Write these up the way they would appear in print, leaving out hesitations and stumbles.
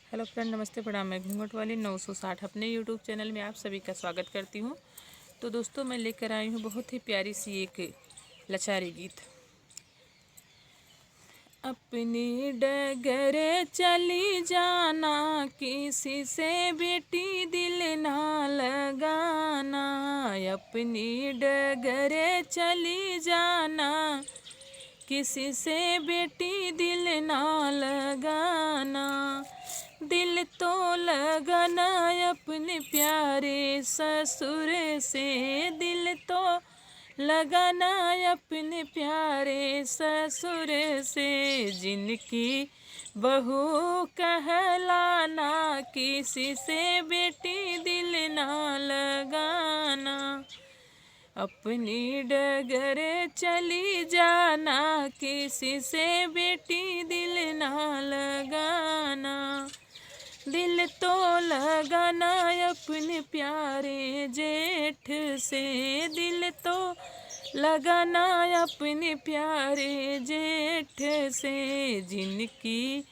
Hello friend, नमस्ते प्रणाम। मैं घूंघट वाली 960 अपने यूट्यूब चैनल में आप सभी का स्वागत करती हूं। तो दोस्तों, मैं लेकर आई हूं बहुत ही प्यारी सी एक लचारी गीत। अपनी डगर चली जाना, किसी से बेटी दिल ना लगाना। अपनी डगर चली जाना, किसी से बेटी दिल ना लगाना। दिल तो लगाना अपने प्यारे ससुर से, दिल तो लगाना अपने प्यारे ससुर से। जिनकी बहू कहलाना, किसी से बेटी दिल ना लगाना। अपनी डगर चली जाना, किसी से बेटी दिल ना लगाना। दिल तो लगाना अपने प्यारे जेठ से, दिल तो लगाना अपने प्यारे जेठ से। जिनकी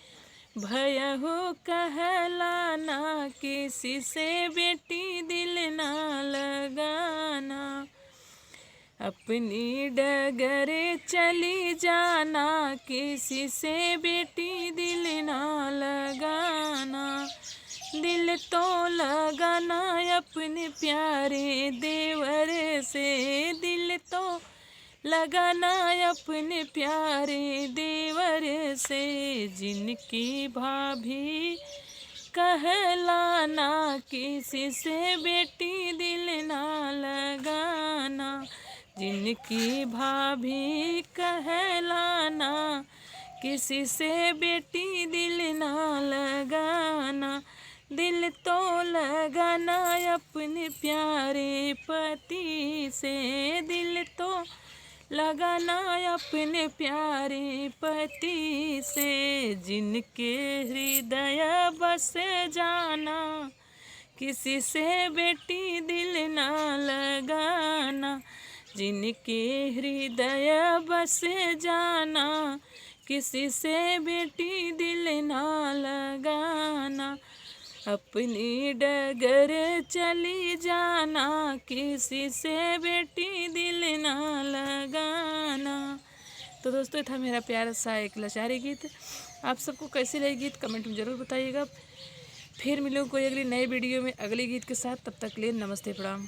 भयहू कहलाना, किसी से बेटी दिल ना लगाना। अपनी डगर चली जाना, किसी से बेटी दिल ना लगाना। दिल तो लगाना अपने प्यारे देवर से, दिल तो लगाना अपने प्यारे देवर से। जिनकी भाभी कहलाना, किसी से बेटी दिल ना लगाना। जिनकी भाभी कहलाना, किसी से बेटी दिल ना लगाना। दिल तो लगाना अपने प्यारे पति से, दिल तो लगाना अपने प्यारे पति से। जिनके हृदय बस जाना, किसी से बेटी दिल ना लगाना। जिनके हृदय बस जाना, किसी से बेटी दिल ना लगाना। अपनी डगर चली जाना, किसी से बेटी दिल ना लगाना। तो दोस्तों, था मेरा प्यारा सा एक लचारी गीत। आप सबको कैसी लगी गीत कमेंट में ज़रूर बताइएगा। फिर मिलूँ कोई अगली नए वीडियो में अगले गीत के साथ। तब तक के लिए नमस्ते प्रणाम।